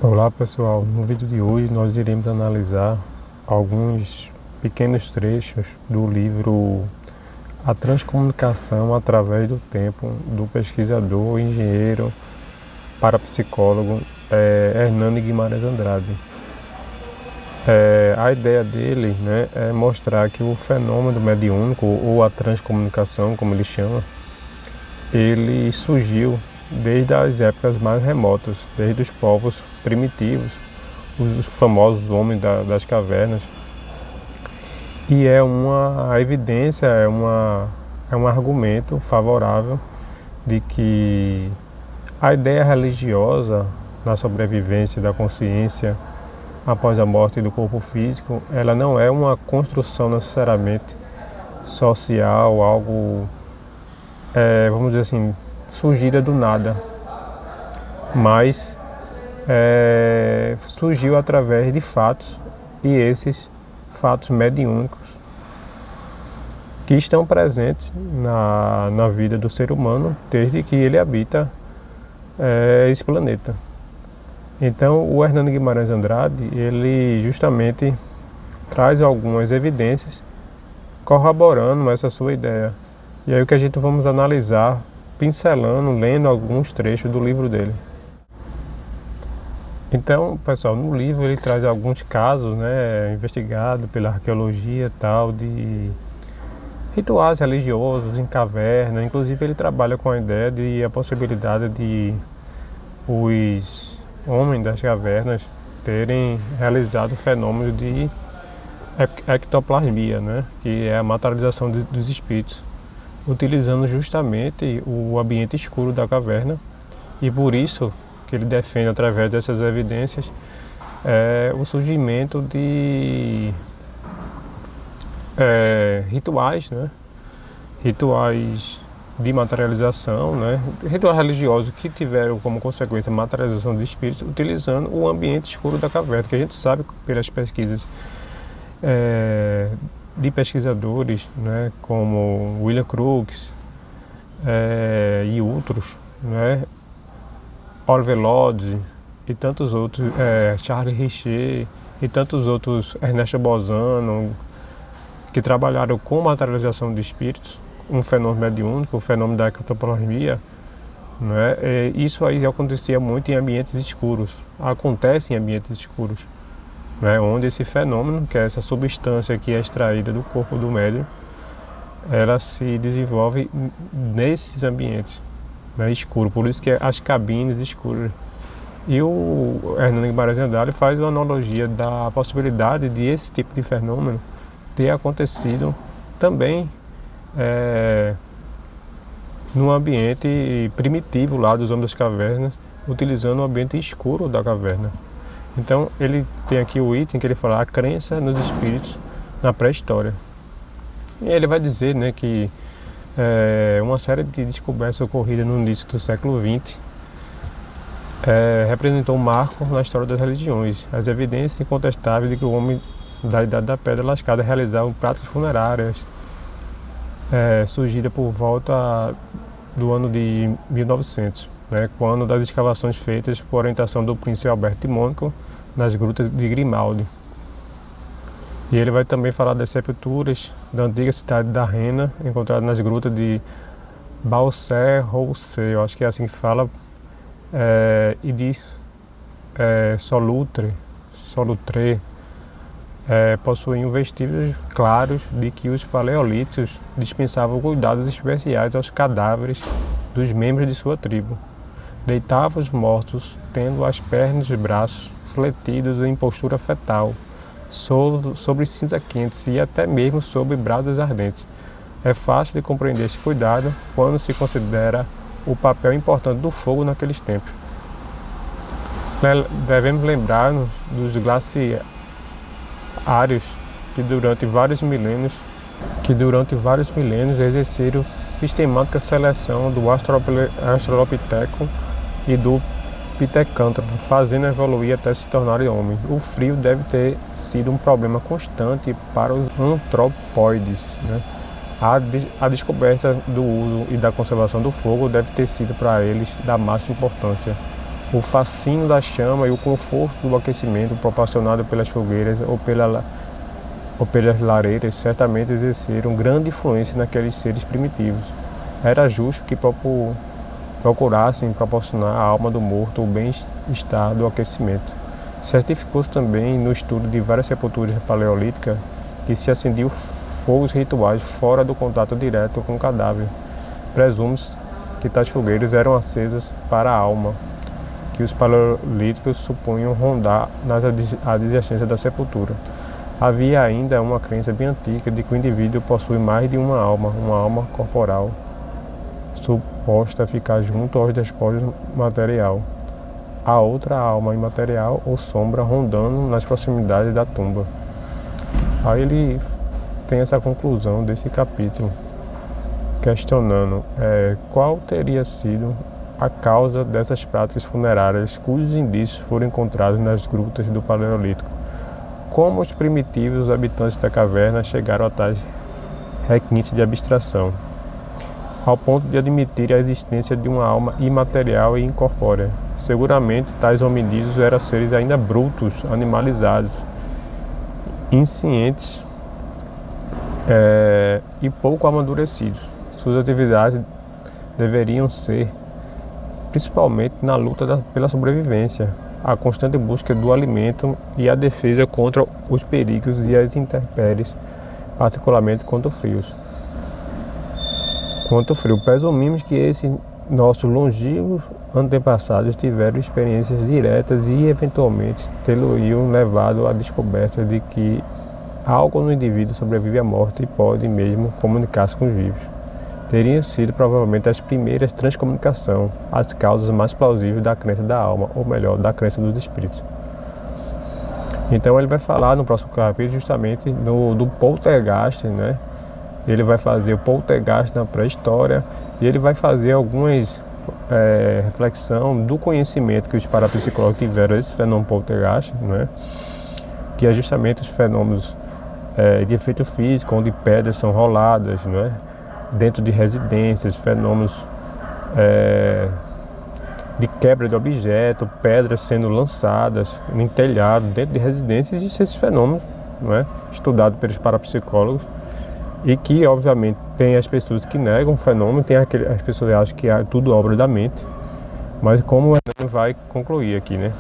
Olá pessoal, no vídeo de hoje nós iremos analisar alguns pequenos trechos do livro A Transcomunicação através do Tempo, do pesquisador, engenheiro, parapsicólogo Hernando Guimarães Andrade. A ideia dele, é mostrar que o fenômeno mediúnico, ou a transcomunicação, como ele chama, ele surgiu desde as épocas mais remotas, desde os povos primitivos, os famosos homens das cavernas. E é uma evidência, é um argumento favorável de que a ideia religiosa na sobrevivência da consciência após a morte do corpo físico, ela não é uma construção necessariamente social, algo, vamos dizer assim, surgida do nada, mas surgiu através de fatos, e esses fatos mediúnicos que estão presentes na vida do ser humano desde que ele habita esse planeta. Então o Hernando Guimarães Andrade, ele justamente traz algumas evidências corroborando essa sua ideia. E aí o que a gente vamos analisar, pincelando, lendo alguns trechos do livro dele. Então, pessoal, no livro ele traz alguns casos, investigados pela arqueologia e tal, de rituais religiosos em caverna. Inclusive ele trabalha com a ideia de a possibilidade de os homens das cavernas terem realizado fenômenos de ectoplasmia, que é a materialização dos espíritos, utilizando justamente o ambiente escuro da caverna. E por isso que ele defende, através dessas evidências, o surgimento de rituais, rituais de materialização, rituais religiosos que tiveram como consequência a materialização de espíritos, utilizando o ambiente escuro da caverna, que a gente sabe pelas pesquisas de pesquisadores, como William Crookes e outros, Oliver Lodge e tantos outros, Charles Richer e tantos outros, Ernesto Bolzano, que trabalharam com materialização de espíritos, um fenômeno mediúnico, o fenômeno da ectoplasmia. Isso aí acontecia muito em ambientes escuros, acontece em ambientes escuros, onde esse fenômeno, que é essa substância que é extraída do corpo do médium, ela se desenvolve nesses ambientes escuros, por isso que é as cabines escuras. E o Hernando Guimarães Andrade faz uma analogia da possibilidade de esse tipo de fenômeno ter acontecido também no ambiente primitivo lá dos homens das cavernas, utilizando o ambiente escuro da caverna. Então ele tem aqui o item que ele fala: a crença nos espíritos na pré-história. E ele vai dizer que uma série de descobertas ocorridas no início do século XX representou um marco na história das religiões. As evidências incontestáveis de que o homem da Idade da Pedra Lascada realizava práticas funerárias surgida por volta do ano de 1900, quando das escavações feitas por orientação do príncipe Alberto de Mônaco nas grutas de Grimaldi. E ele vai também falar das sepulturas da antiga cidade da Rena, encontradas nas grutas de Balser-Roussé, eu acho que é assim que fala, e de Solutre, possuíam vestígios claros de que os paleolíticos dispensavam cuidados especiais aos cadáveres dos membros de sua tribo. Deitavam os mortos, tendo as pernas e braços fletidos em postura fetal, sobre cinza quentes e até mesmo sobre brasas ardentes. É fácil de compreender esse cuidado quando se considera o papel importante do fogo naqueles tempos. Devemos lembrar-nos dos glaciares que durante vários milênios exerceram sistemática seleção do Australopithecus e do Pitecântropo, fazendo evoluir até se tornarem homens. O frio deve ter sido um problema constante para os antropóides. A descoberta do uso e da conservação do fogo deve ter sido para eles da máxima importância. O fascínio da chama e o conforto do aquecimento proporcionado pelas fogueiras ou pelas lareiras certamente exerceram grande influência naqueles seres primitivos. Era justo que procurassem proporcionar à alma do morto o bem-estar do aquecimento. Certificou-se também no estudo de várias sepulturas paleolíticas que se acendiam fogos rituais fora do contato direto com o cadáver. Presume-se que tais fogueiras eram acesas para a alma, que os paleolíticos supunham rondar nas adjacências da sepultura. Havia ainda uma crença bem antiga de que o indivíduo possui mais de uma alma corporal, suposta a ficar junto aos despojos material. A outra alma imaterial ou sombra rondando nas proximidades da tumba. Aí ele tem essa conclusão desse capítulo, questionando qual teria sido a causa dessas práticas funerárias cujos indícios foram encontrados nas grutas do Paleolítico. Como os primitivos habitantes da caverna chegaram a tais requintes de abstração, ao ponto de admitir a existência de uma alma imaterial e incorpórea. Seguramente, tais hominídeos eram seres ainda brutos, animalizados, inscientes e pouco amadurecidos. Suas atividades deveriam ser principalmente na luta pela sobrevivência, a constante busca do alimento e a defesa contra os perigos e as intempéries, particularmente contra o frio. Presumimos que esses nossos longínquos antepassados tiveram experiências diretas e eventualmente tê-lo-iam levado à descoberta de que algo no indivíduo sobrevive à morte e pode mesmo comunicar-se com os vivos. Teriam sido provavelmente as primeiras transcomunicações, as causas mais plausíveis da crença da alma, ou melhor, da crença dos espíritos. Então ele vai falar no próximo capítulo justamente do poltergeist, né? Ele vai fazer o poltergeist na pré-história e ele vai fazer algumas reflexão do conhecimento que os parapsicólogos tiveram desse fenômeno poltergeist, né? Que é justamente os fenômenos de efeito físico, onde pedras são roladas, né? Dentro de residências, fenômenos de quebra de objeto, pedras sendo lançadas em telhado, dentro de residências. Existem esses fenômenos, né? Estudados pelos parapsicólogos, e que obviamente tem as pessoas que negam o fenômeno, tem as pessoas que acham que é tudo obra da mente, mas como ele vai concluir aqui, né?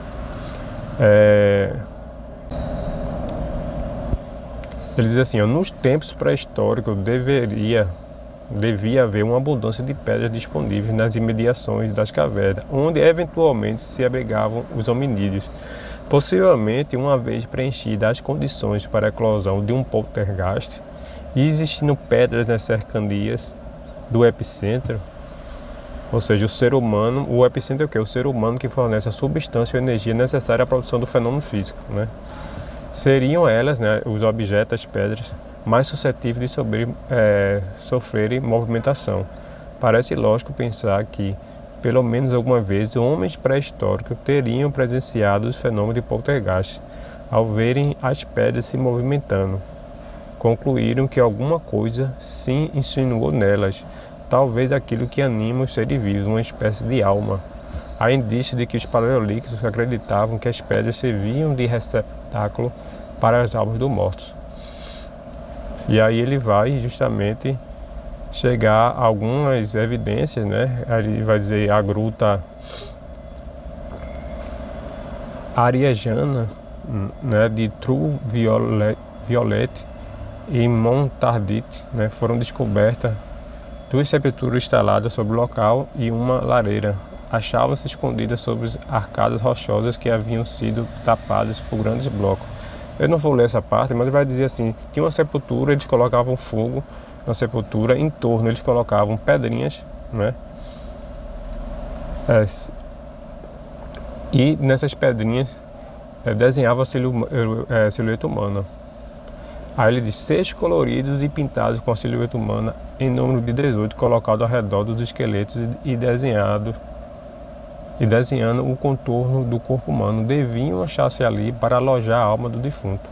Ele diz assim, nos tempos pré-históricos devia haver uma abundância de pedras disponíveis nas imediações das cavernas, onde eventualmente se abrigavam os hominídeos. Possivelmente, uma vez preenchidas as condições para a eclosão de um poltergeist, e existindo pedras nas cercanias do epicentro, ou seja, o ser humano, o epicentro é o quê? O ser humano que fornece a substância e a energia necessária à produção do fenômeno físico, né? Seriam elas, né, os objetos, as pedras, mais suscetíveis de sofrerem movimentação. Parece lógico pensar que, pelo menos alguma vez, homens pré-históricos teriam presenciado os fenômenos de poltergeist, ao verem as pedras se movimentando. Concluíram que alguma coisa se insinuou nelas, talvez aquilo que anima os seres vivos, uma espécie de alma. Há indícios de que os paleolíticos acreditavam que as pedras serviam de receptáculo para as almas dos mortos. E aí ele vai justamente chegar a algumas evidências, né? Ele vai dizer a gruta ariejana, né, de Trou Violet e Montardit, né, foram descobertas 2 sepulturas instaladas sobre o local e uma lareira. Achavam-se escondidas sob arcadas rochosas que haviam sido tapadas por grandes blocos. Eu não vou ler essa parte, mas vai dizer assim, que uma sepultura, eles colocavam fogo na sepultura, em torno eles colocavam pedrinhas, né? E nessas pedrinhas desenhava a silhueta humana. Aí ele diz, 6 coloridos e pintados com a silhueta humana em número de 18, colocado ao redor dos esqueletos e desenhando o contorno do corpo humano, deviam achar-se ali para alojar a alma do defunto.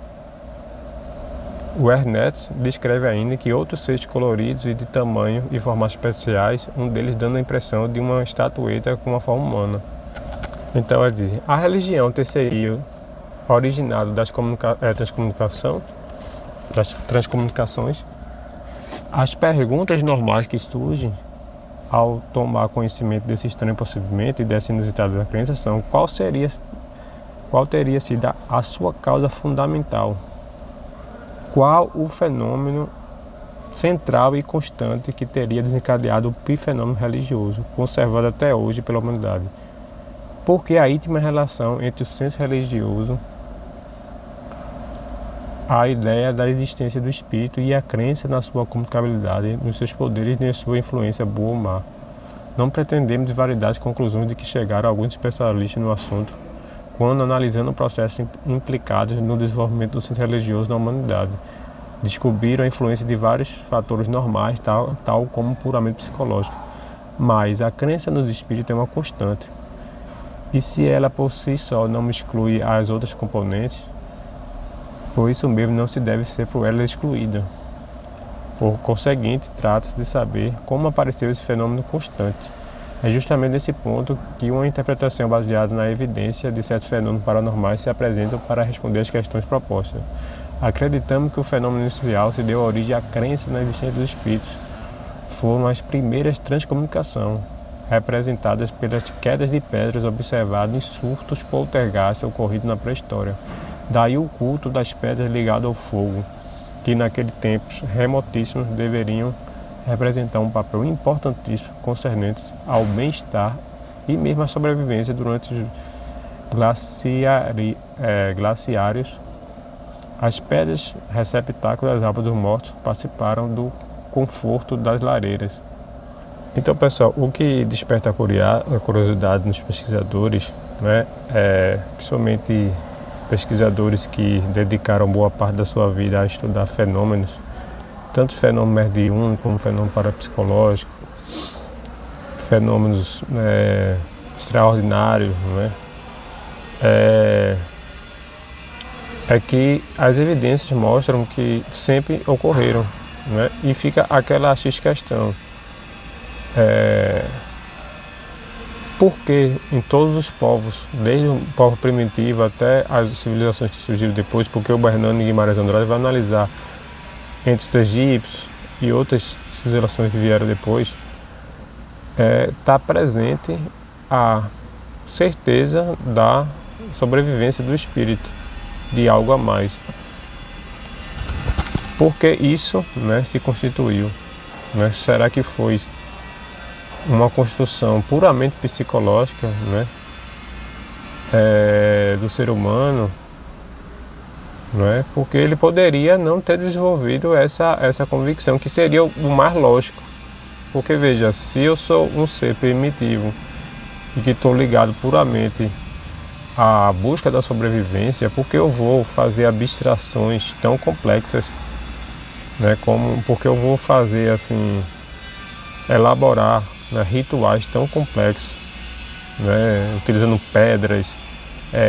O Ernest descreve ainda que outros 6 coloridos e de tamanho e formas especiais, um deles dando a impressão de uma estatueta com uma forma humana. Então eles dizem, a religião ter sido originado das transcomunicações, as perguntas normais que surgem ao tomar conhecimento desse estranho procedimento e dessa inusitada crença são qual teria sido a sua causa fundamental, qual o fenômeno central e constante que teria desencadeado o epifenômeno religioso, conservado até hoje pela humanidade. Porque a íntima relação entre o senso religioso, a ideia da existência do espírito e a crença na sua comunicabilidade, nos seus poderes e na sua influência boa ou má. Não pretendemos validar as conclusões de que chegaram alguns especialistas no assunto quando analisando o processo implicados no desenvolvimento do senso religioso na humanidade. Descobriram a influência de vários fatores normais, tal como puramente psicológicos. Mas a crença nos espíritos é uma constante. E se ela por si só não exclui as outras componentes, por isso mesmo não se deve ser por ela excluída. Por conseguinte, trata-se de saber como apareceu esse fenômeno constante. É justamente nesse ponto que uma interpretação baseada na evidência de certos fenômenos paranormais se apresenta para responder às questões propostas. Acreditamos que o fenômeno inicial se deu origem à crença na existência dos espíritos. Foram as primeiras transcomunicações, representadas pelas quedas de pedras observadas em surtos poltergeist ocorridos na pré-história. Daí o culto das pedras ligado ao fogo, que naquele tempo remotíssimos deveriam representar um papel importantíssimo concernente ao bem-estar e mesmo à sobrevivência durante os glaciários. As pedras receptáculo das almas dos mortos participaram do conforto das lareiras. Então, pessoal, o que desperta a curiosidade nos pesquisadores, né, principalmente pesquisadores que dedicaram boa parte da sua vida a estudar fenômenos, tanto fenômeno mediúnico como fenômeno parapsicológico, fenômenos extraordinários, né, é que as evidências mostram que sempre ocorreram, né, e fica aquela questão. Porque em todos os povos, desde o povo primitivo até as civilizações que surgiram depois, porque o Bernardo Guimarães Andrade vai analisar entre os egípcios e outras civilizações que vieram depois, está presente a certeza da sobrevivência do espírito, de algo a mais. Porque isso, né, se constituiu, né? Será que foi uma construção puramente psicológica, né, do ser humano, né, porque ele poderia não ter desenvolvido essa convicção, que seria o mais lógico. Porque veja, se eu sou um ser primitivo e que estou ligado puramente à busca da sobrevivência, porque eu vou fazer abstrações tão complexas, né, porque eu vou fazer assim, elaborar, né, rituais tão complexos, né, utilizando pedras,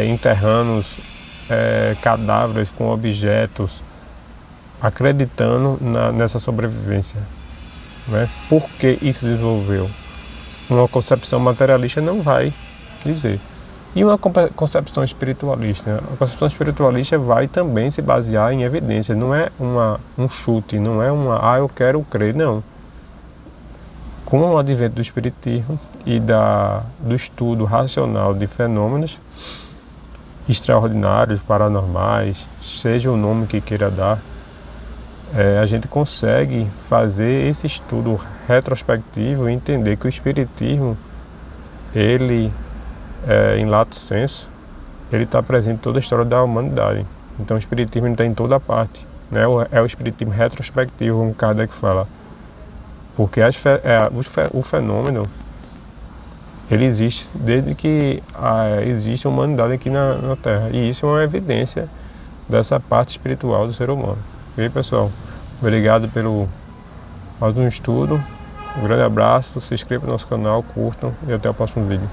enterrando cadáveres com objetos, acreditando nessa sobrevivência, né? Por que isso desenvolveu? Uma concepção materialista não vai dizer. E uma concepção espiritualista, né? A concepção espiritualista vai também se basear em evidência, não é um chute, não é eu quero crer, não. Com o advento do espiritismo e do estudo racional de fenômenos extraordinários, paranormais, seja o nome que queira dar, a gente consegue fazer esse estudo retrospectivo e entender que o espiritismo, ele, em lato sensu, ele está presente em toda a história da humanidade. Então o espiritismo está em toda parte, né? É o espiritismo retrospectivo, como Kardec fala. Porque o fenômeno, ele existe desde que existe a humanidade aqui na Terra. E isso é uma evidência dessa parte espiritual do ser humano. Ok, pessoal? Obrigado pelo mais um estudo. Um grande abraço, se inscreva no nosso canal, curtam e até o próximo vídeo.